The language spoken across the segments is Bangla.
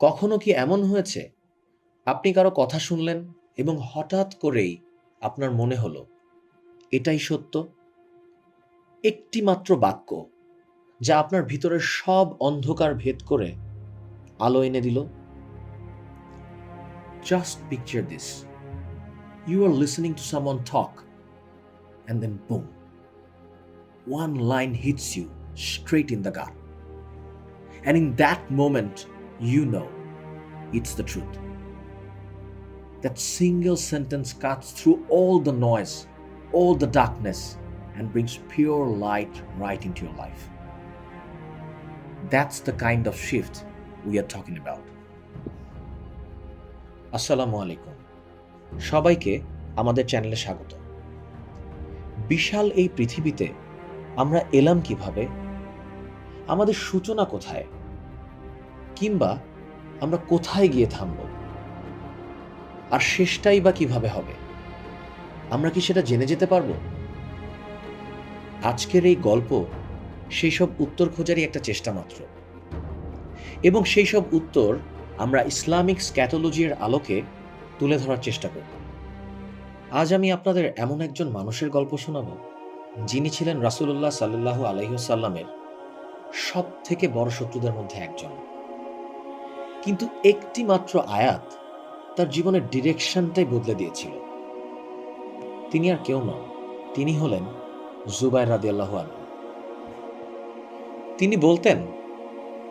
কখনো কি এমন হয়েছে আপনি কারো কথা শুনলেন এবং হঠাৎ করেই আপনার মনে হলো এটাই সত্য? একটি মাত্র বাক্য যা আপনার ভিতরের সব অন্ধকার ভেদ করে আলো এনে দিল। Just picture this. You are listening to someone talk and then boom, one line hits you straight in the gut. And in that moment, you know it's the truth. That single sentence cuts through all the noise, all the darkness, and brings pure light right into your life. That's the kind of shift we are talking about. আসসালামু আলাইকুম, সবাইকে আমাদের চ্যানেলে স্বাগত। বিশাল এই পৃথিবীতে আমরা এলাম কিভাবে, আমাদের সূচনা কোথায়, কিংবা আমরা কোথায় গিয়ে থামব, আর শেষটাই বা কিভাবে হবে, আমরা কি সেটা জেনে যেতে পারবো? আজকের এই গল্প সেই সব উত্তর খোঁজারই একটা চেষ্টা মাত্র, এবং সেই সব উত্তর আমরা ইসলামিক স্ক্যাটোলজির আলোকে তুলে ধরার চেষ্টা করব। আজ আমি আপনাদের এমন একজন মানুষের গল্প শোনাব যিনি ছিলেন রাসূলুল্লাহ সাল্লাল্লাহু আলাইহি ওয়াসাল্লামের সব থেকে বড় শত্রুদের মধ্যে একজন, কিন্তু একটি মাত্র আয়াত তার জীবনের ডিরেকশনটাই বদলে দিয়েছিল। তিনি আর কেউ নন, তিনি হলেন জুবাইর রাদিয়াল্লাহু আনহু। তিনি বলতেন,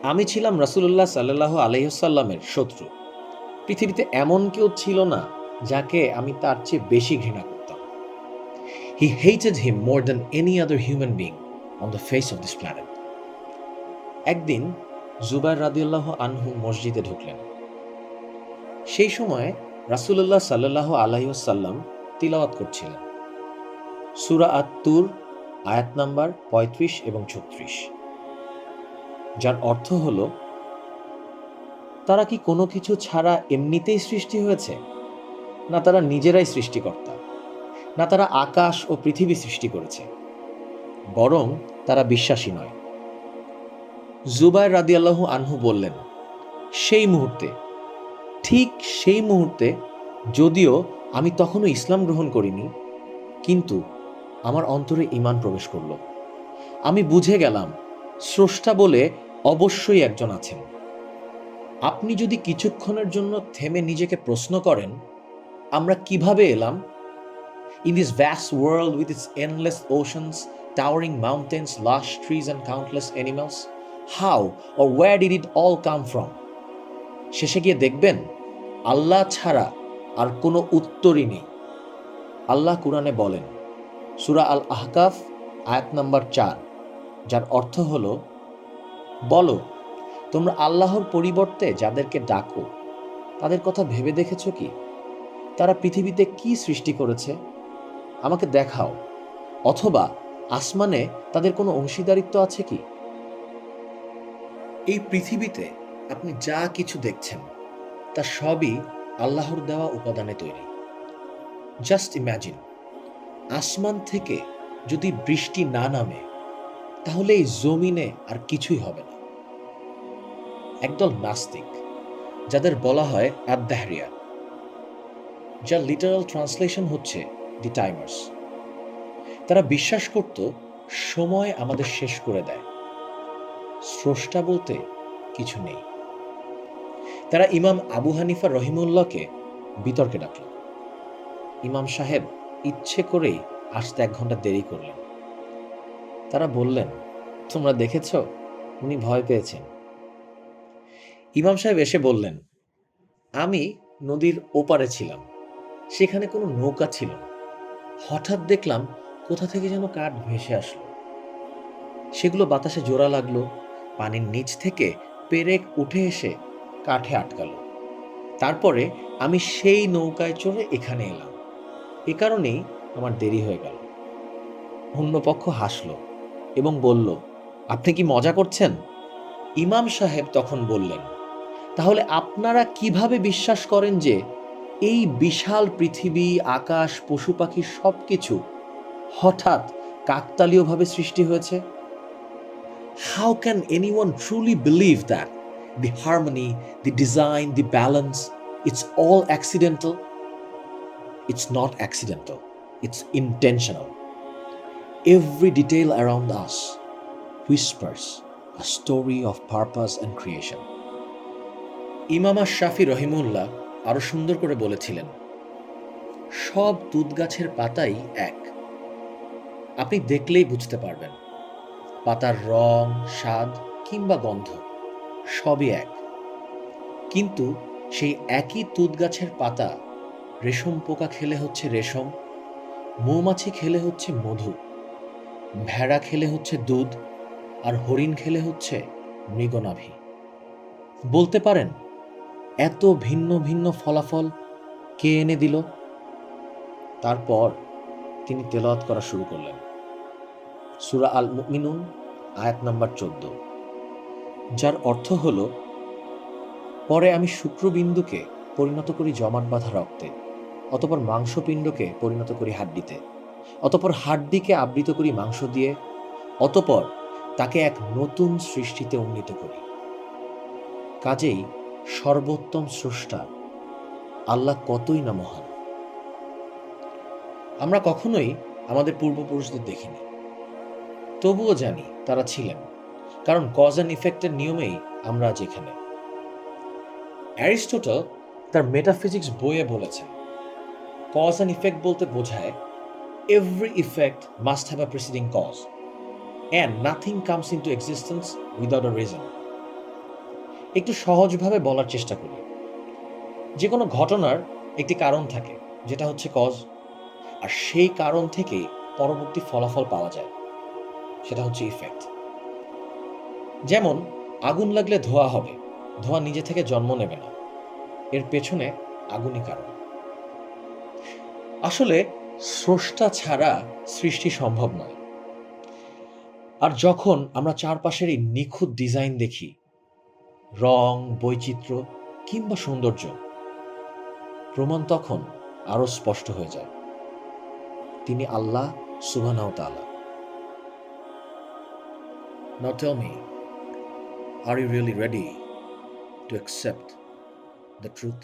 আমি ছিলাম রাসূলুল্লাহ সাল্লাল্লাহু আলাইহি ওয়াসাল্লামের শত্রু। পৃথিবীতে এমন কেউ ছিল না যাকে আমি তার চেয়ে বেশি ঘৃণা করতাম। He hated him more than any other human being on the face of this planet. একদিন জুবাইর রাদিয়াল্লাহু আনহু মসজিদে ঢুকলেন। সেই সময় রাসূলুল্লাহ সাল্লাল্লাহু আলাইহি ওয়াসাল্লাম তিলাওয়াত করছিলেন সূরা আত-তুর আয়াত নাম্বার ৩৫ এবং ৩৬, যার অর্থ হলো, তারা কি কোনো কিছু ছাড়া এমনিতেই সৃষ্টি হয়েছে, না তারা নিজেরাই সৃষ্টিকর্তা, না তারা আকাশ ও পৃথিবী সৃষ্টি করেছে, বরং তারা বিশ্বাসী নয়। জুবাইর রাদিয়াল্লাহু আনহু বললেন, সেই মুহূর্তে, ঠিক সেই মুহূর্তে, যদিও আমি তখনও ইসলাম গ্রহণ করিনি, কিন্তু আমার অন্তরে ঈমান প্রবেশ করল। আমি বুঝে গেলাম স্রষ্টা বলে অবশ্যই একজন আছেন। আপনি যদি কিছুক্ষণের জন্য থেমে নিজেকে প্রশ্ন করেন, আমরা কিভাবে এলাম? In this vast world with its endless oceans, towering mountains, lush trees and countless animals, how or where did it all come from? শেষে গিয়ে দেখবেন আল্লাহ ছাড়া আর কোনো উত্তরই নেই। আল্লাহ কুরআনে বলেন, সূরা আল আহকাফ আয়াত নাম্বার ৪, যার অর্থ হলো, বলো, তোমরা আল্লাহর পরিবর্তে যাদেরকে ডাকো তাদের কথা ভেবে দেখেছ কি? তারা পৃথিবীতে কি সৃষ্টি করেছে? আমাকে দেখাও। অথবা আসমানে তাদের কোনো অংশীদারিত্ব আছে কি? এই পৃথিবীতে আপনি যা কিছু দেখছেন তা সবই আল্লাহর দেওয়া উপাদানে তৈরি। জাস্ট ইম্যাজিন, আসমান থেকে যদি বৃষ্টি না নামে তাহলে এই জমিনে আর কিছুই হবে না। একদল নাস্তিক, যাদের বলা হয় আদ-দাহরিয়া, যার লিটারাল ট্রান্সলেশন হচ্ছে দি টাইমার্স, তারা বিশ্বাস করত সময় আমাদের শেষ করে দেয়, স্রষ্টা বলতে কিছু নেই। তারা ইমাম আবু হানিফা রহিমউল্লাহকে বিতর্কে ডাকল। ইমাম সাহেব ইচ্ছে করেই আসতে ১ ঘন্টা দেরি করলেন। তারা বললেন, তোমরা দেখেছ, উনি ভয় পেয়েছেন। ইমাম সাহেব এসে বললেন, আমি নদীর ওপারে ছিলাম, সেখানে কোনো নৌকা ছিল না। হঠাৎ দেখলাম কোথা থেকে যেন কাঠ ভেসে আসলো। সেগুলো বাতাসে জোড়া লাগলো, পানির নিচ থেকে পেরেক উঠে এসে কাঠে আটকালো। তারপরে আমি সেই নৌকায় চড়ে এখানে এলাম। এ কারণেই আমার দেরি হয়ে গেল। অন্য পক্ষ হাসল এবং বলল, আপনি কি মজা করছেন? ইমাম সাহেব তখন বললেন, তাহলে আপনারা কিভাবে বিশ্বাস করেন যে এই বিশাল পৃথিবী, আকাশ, পশু পাখি সবকিছু হঠাৎ কাকতালীয়ভাবে সৃষ্টি হয়েছে? How can anyone truly believe that the harmony, the design, the balance, it's all accidental. It's not accidental, it's intentional. Every detail around us whispers a story of purpose and creation. ইমাম শাফি রহিমুল্লাহ আরো সুন্দর করে বলেছিলেন, সব তুঁত গাছের পাতাই এক। আপনি দেখলেই বুঝতে পারবেন, পাতার রং, স্বাদ কিংবা গন্ধ সবই এক। কিন্তু সেই একই তুঁত গাছের পাতা রেশম পোকা খেলে হচ্ছে রেশম, মৌমাছি খেলে হচ্ছে মধু, ভেড়া খেলে হচ্ছে দুধ, আর হরিণ খেলে হচ্ছে মৃগনাভি। বলতে পারেন এত ভিন্ন ভিন্ন ফলাফল কে এনে দিল? তারপর তিনি তেলাওয়াত করা শুরু করলেন সূরা আল মুমিনুন আয়াত নাম্বার 14, যার অর্থ হল, পরে আমি শুক্রবিন্দুকে পরিণত করি জমাট বাঁধা রক্তে, অতঃপর মাংসপিণ্ডকে পরিণত করি হাড্ডিতে, অতঃপর হাড্ডিকে আবৃত করি মাংস দিয়ে, অতঃপর তাকে এক নতুন সৃষ্টিতে উন্নীত করি। কাজেই সর্বোত্তম স্রষ্টা আল্লাহ কতই না মহান। আমরা কখনোই আমাদের পূর্বপুরুষদের দেখিনি, তবুও জানি তারা ছিলেন, কারণ কজ অ্যান্ড ইফেক্টের নিয়মেই আমরা আজ এখানে। অ্যারিস্টটল তার মেটাফিজিক্স বইয়ে বলেছেন, কজ অ্যান্ড ইফেক্ট বলতে বোঝায় every effect must have a preceding cause and nothing comes into existence without a reason. একটু সহজভাবে বলার চেষ্টা করি। যে কোনো ঘটনার একটি কারণ থাকে, যেটা হচ্ছে কজ, আর সেই কারণ থেকে পরবর্তী ফলাফল পাওয়া যায়, সেটা হচ্ছে ইফেক্ট। যেমন আগুন লাগলে ধোঁয়া হবে, ধোঁয়া নিজে থেকে জন্ম নেবে না, এর পেছনে আগুনই কারণ। আসলে স্রষ্টা ছাড়া সৃষ্টি সম্ভব নয়। আর যখন আমরা চারপাশের এই নিখুঁত ডিজাইন দেখি, রং, বৈচিত্র্য কিংবা সৌন্দর্য, প্রমাণ তখন আরো স্পষ্ট হয়ে যায়, তিনি আল্লাহ সুবহানাহু ওয়া তাআলা। Now tell me, are you really ready to accept the truth?